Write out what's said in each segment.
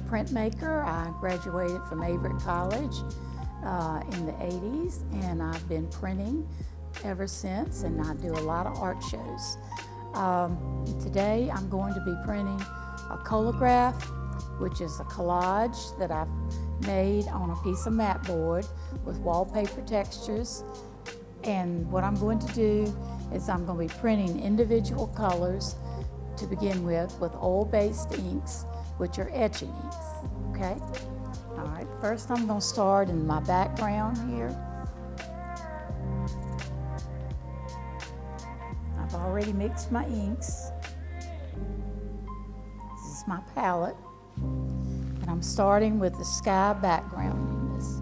printmaker. I graduated from Avery College in the 80s, and I've been printing ever since, and I do a lot of art shows. Today I'm going to be printing a collograph, which is a collage that I've made on a piece of mat board with wallpaper textures. And what I'm going to do is I'm going to be printing individual colors to begin with oil-based inks, which are etching inks, okay? All right, first I'm going to start in my background here. I've already mixed my inks. This is my palette. And I'm starting with the sky background in this.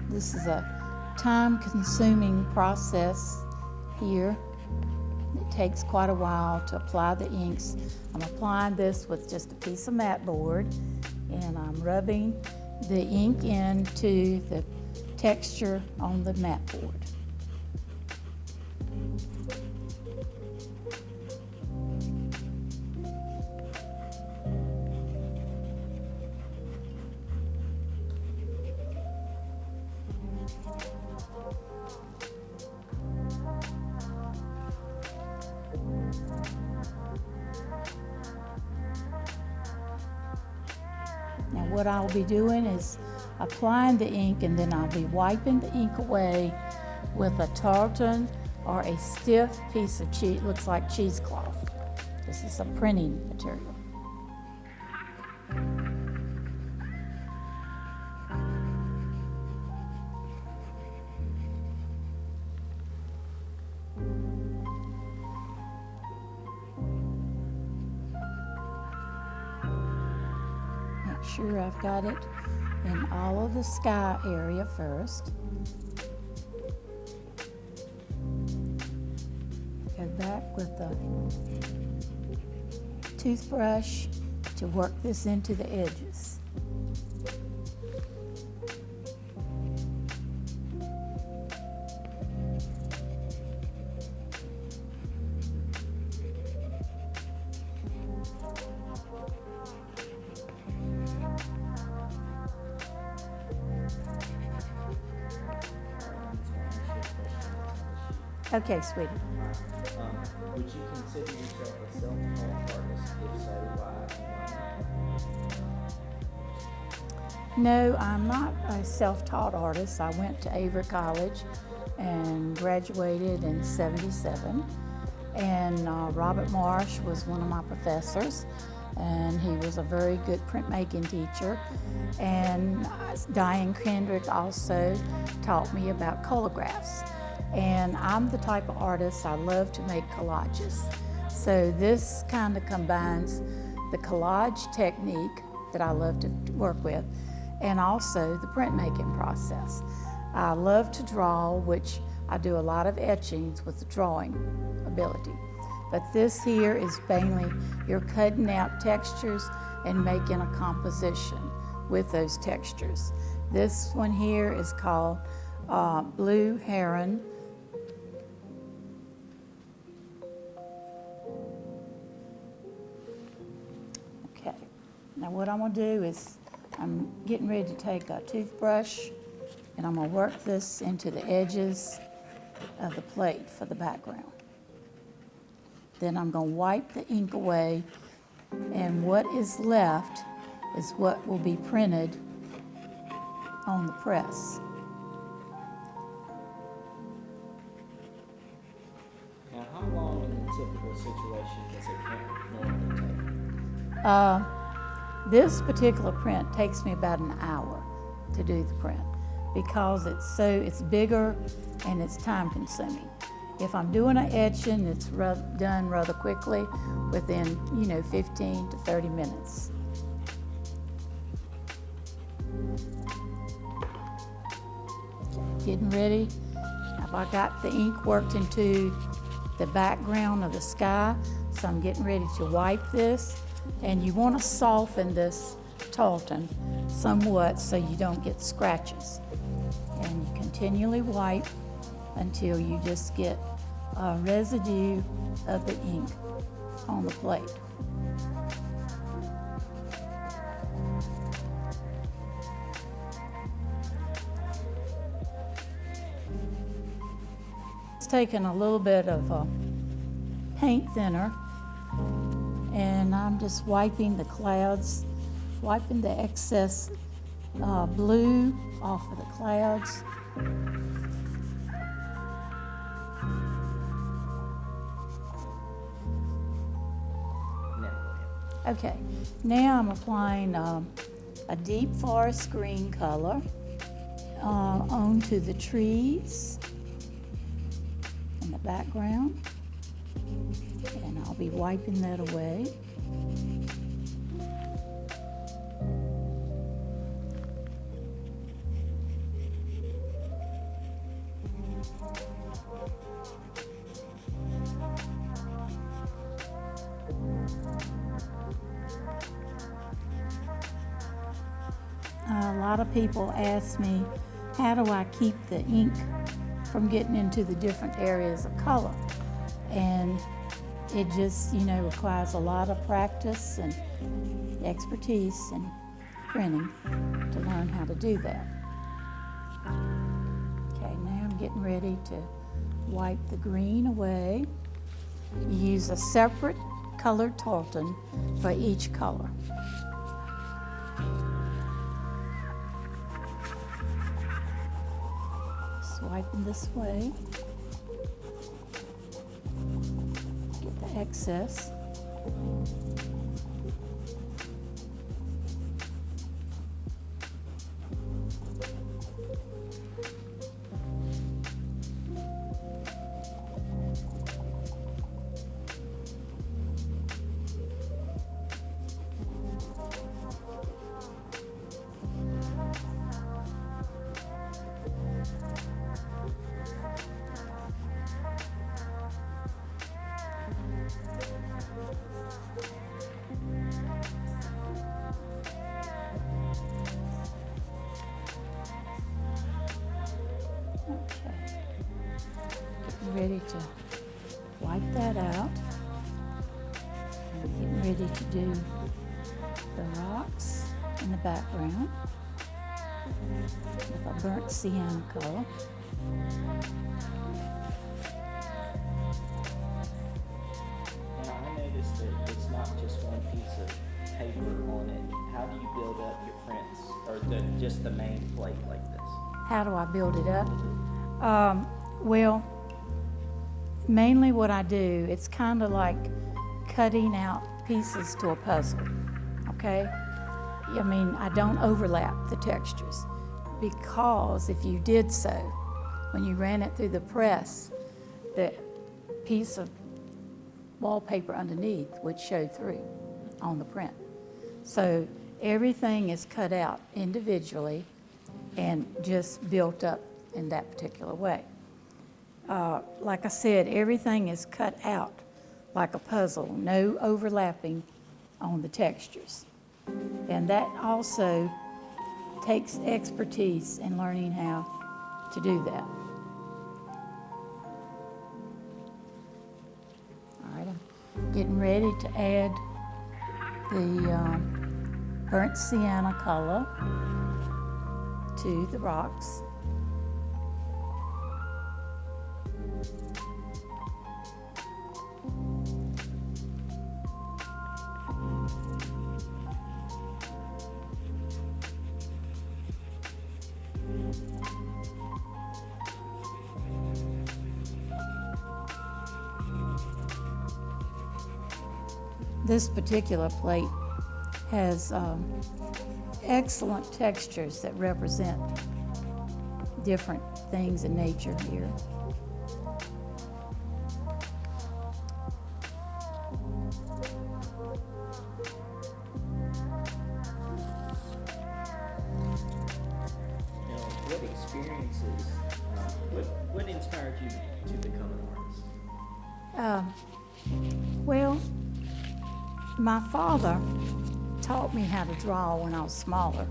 This is a time-consuming process here. It takes quite a while to apply the inks. I'm applying this with just a piece of mat board, and I'm rubbing the ink into the texture on the mat board. Now what I'll be doing is applying the ink, and then I'll be wiping the ink away with a tartan or a stiff piece of cheese, looks like cheesecloth. This is a printing material. Make sure I've got it in all of the sky area first. Go back with the toothbrush to work this into the edges. Okay, sweetie. Would you consider yourself a self-taught artist? If so, why and why not? No, I'm not a self-taught artist. I went to Avery College and graduated in '77. And Robert Marsh was one of my professors, and he was a very good printmaking teacher. And Diane Kendrick also taught me about collagraphs. And I'm the type of artist, I love to make collages. So this kind of combines the collage technique that I love to work with, and also the printmaking process. I love to draw, which I do a lot of etchings with the drawing ability. But this here is mainly you're cutting out textures and making a composition with those textures. This one here is called Blue Heron. Now what I'm going to do is I'm getting ready to take a toothbrush, and I'm going to work this into the edges of the plate for the background. Then I'm going to wipe the ink away, and what is left is what will be printed on the press. Now, how long in a typical situation does a print normally take? This particular print takes me about an hour to do the print because it's bigger and it's time consuming. If I'm doing an etching, it's done rather quickly within 15 to 30 minutes. Getting ready. I've got the ink worked into the background of the sky, so I'm getting ready to wipe this. And you want to soften this tartan somewhat so you don't get scratches. And you continually wipe until you just get a residue of the ink on the plate. It's taken a little bit of paint thinner, and I'm just wiping the clouds, wiping the excess blue off of the clouds. Okay, now I'm applying a deep forest green color onto the trees in the background, and I'll be wiping that away. A lot of people ask me, how do I keep the ink from getting into the different areas of color? And it just, requires a lot of practice and expertise in printing to learn how to do that. Okay, now I'm getting ready to wipe the green away. Use a separate colored tartan for each color. Wiping this way, get the excess. Ready to wipe that out. I'm getting ready to do the rocks in the background with a burnt sienna color. Now I noticed that it's not just one piece of paper on it. How do you build up your prints, or just the main plate like this? How do I build it up? Well, mainly what I do, it's kind of like cutting out pieces to a puzzle, okay? I mean, I don't overlap the textures, because if you did so, when you ran it through the press, the piece of wallpaper underneath would show through on the print. So everything is cut out individually and just built up in that particular way. Like I said, everything is cut out like a puzzle, no overlapping on the textures. And that also takes expertise in learning how to do that. All right, I'm getting ready to add the burnt sienna color to the rocks. This particular plate has excellent textures that represent different things in nature here. What experiences, what inspired you to become an artist? Well, my father taught me how to draw when I was smaller,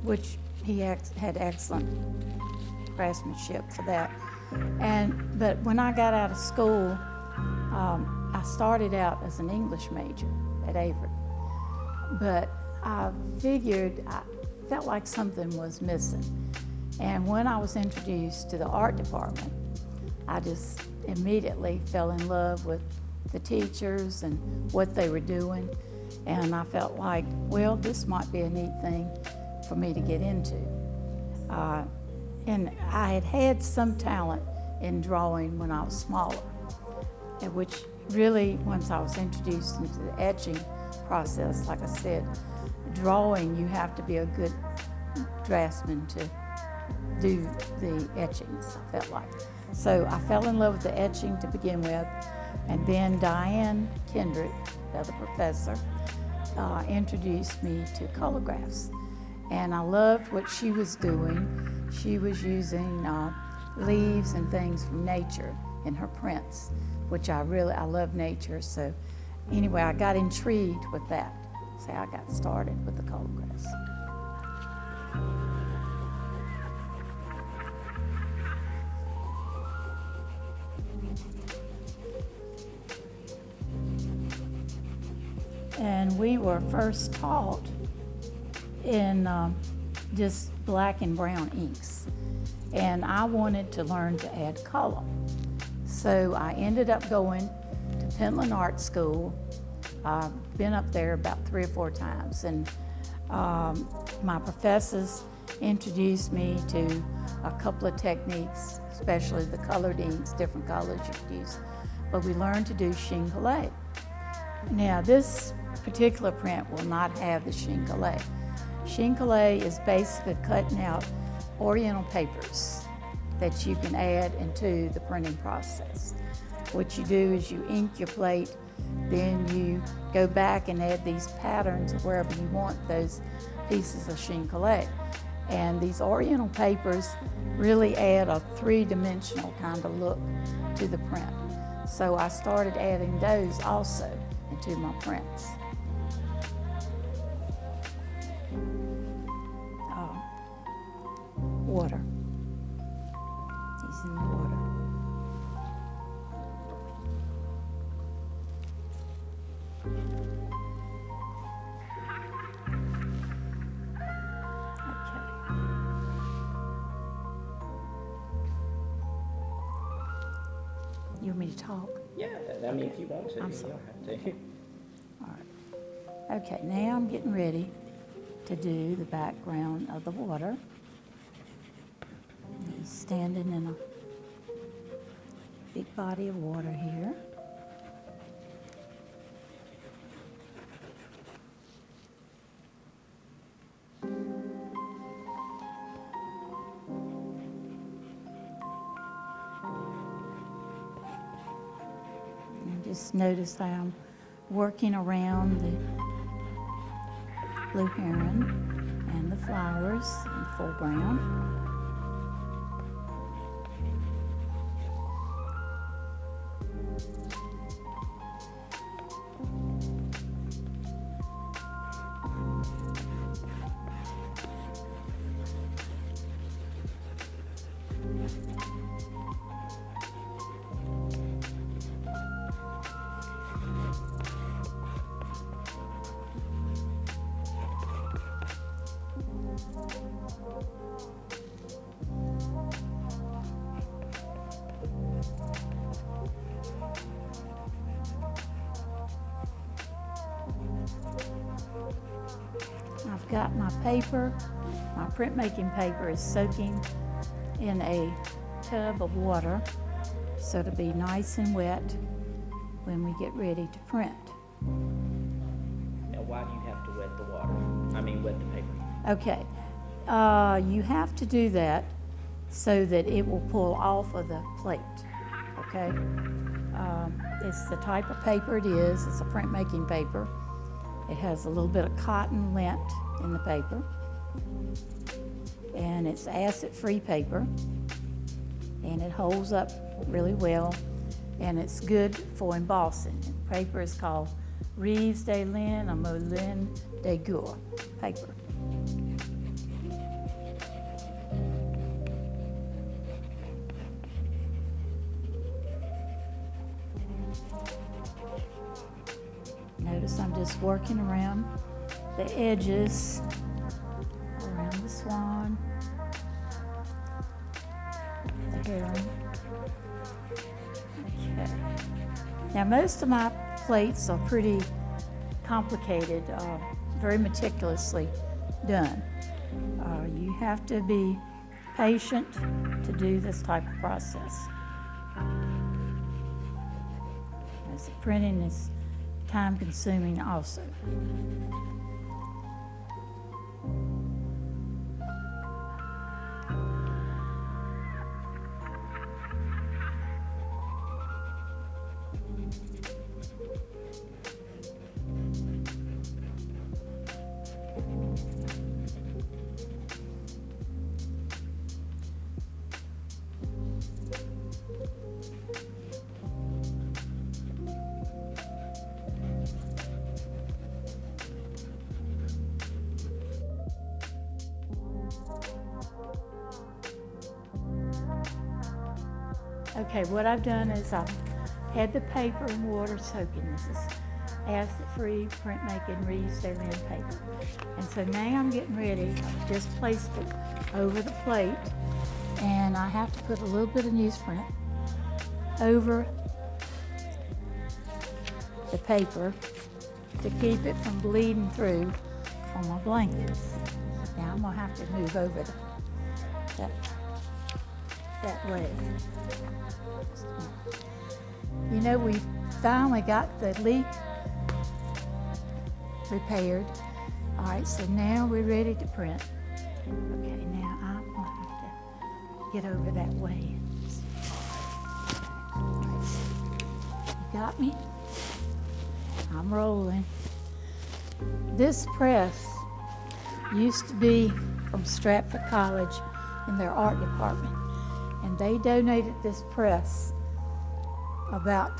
which he had excellent craftsmanship for that. But when I got out of school, I started out as an English major at Avery. But I felt like something was missing. And when I was introduced to the art department, I just immediately fell in love with the teachers and what they were doing. And I felt like, well, this might be a neat thing for me to get into. And I had some talent in drawing when I was smaller, which really, once I was introduced into the etching process, like I said, drawing, you have to be a good draftsman to do the etchings, I felt like. So I fell in love with the etching to begin with, and then Diane Kendrick, the other professor, introduced me to collographs. And I loved what she was doing. She was using leaves and things from nature in her prints, which I love nature. So anyway, I got intrigued with that. So I got started with the collographs. And we were first taught in just black and brown inks. And I wanted to learn to add color. So I ended up going to Pentland Art School. I've been up there about 3 or 4 times. And my professors introduced me to a couple of techniques, especially the colored inks, different colors you could use. But we learned to do chine colle. Now this particular print will not have the chine colle. Chine colle is basically cutting out oriental papers that you can add into the printing process. What you do is you ink your plate, then you go back and add these patterns wherever you want those pieces of chine colle. And these oriental papers really add a 3-dimensional kind of look to the print. So I started adding those also into my prints. Water. Using the water. Okay. You want me to talk? Yeah, I mean, if you want to, I'm you sorry. don't have to. All right. Okay, now I'm getting ready to do the background of the water. He's standing in a big body of water here. And just notice how I'm working around the blue heron and the flowers in the foreground. I've got my paper, my printmaking paper is soaking in a tub of water, so it'll be nice and wet when we get ready to print. Now, why do you have to wet the water? I mean, wet the paper. Okay, you have to do that so that it will pull off of the plate, okay? It's the type of paper it is. It's a printmaking paper. It has a little bit of cotton lint in the paper, and it's acid-free paper, and it holds up really well, and it's good for embossing. The paper is called Rives de Laine or Moulin de Gourley paper. notice I'm just working around the edges, around the swan, the heron. Okay. Now most of my plates are pretty complicated, very meticulously done. You have to be patient to do this type of process, as the printing is time consuming also. Okay, what I've done is I've had the paper and water soaking. This is acid-free printmaking reused alien paper. And so now I'm getting ready. I've just placed it over the plate, and I have to put a little bit of newsprint over the paper to keep it from bleeding through on my blankets. Now I'm gonna have to move over that way. You know, we finally got the leak repaired. All right, so now we're ready to print. Okay, now I'm gonna have to get over that way. All right, you got me? I'm rolling. This press used to be from Stratford College in their art department, and they donated this press about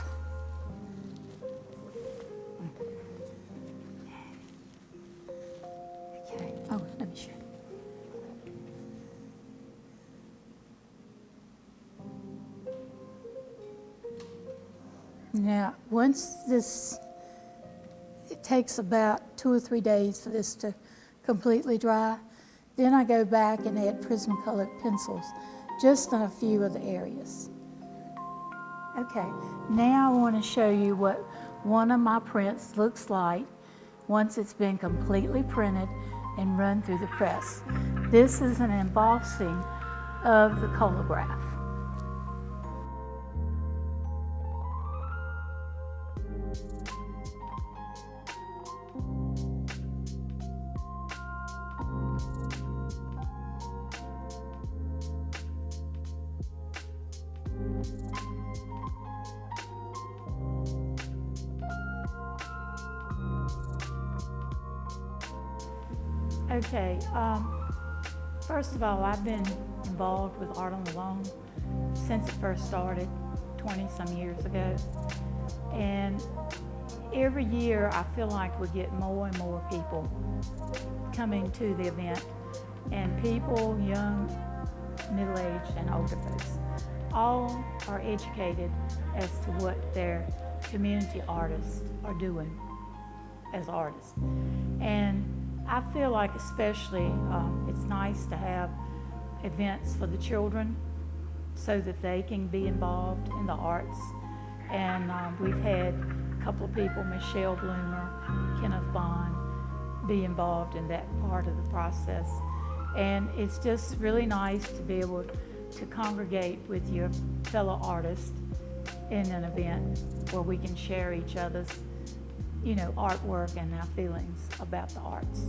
okay. Oh, let me show you. Now, once this, it takes about 2 or 3 days for this to completely dry. Then I go back and add Prismacolor pencils just in a few of the areas. Okay, now I want to show you what one of my prints looks like once it's been completely printed and run through the press. This is an embossing of the collograph. Okay, first of all, I've been involved with Art on the Lawn since it first started 20-some years ago. And every year I feel like we get more and more people coming to the event, and people, young, middle-aged, and older folks, all are educated as to what their community artists are doing as artists. And I feel like especially it's nice to have events for the children so that they can be involved in the arts. And we've had a couple of people, Michelle Bloomer, Kenneth Bond, be involved in that part of the process. And it's just really nice to be able to congregate with your fellow artists in an event where we can share each other's artwork and our feelings about the arts.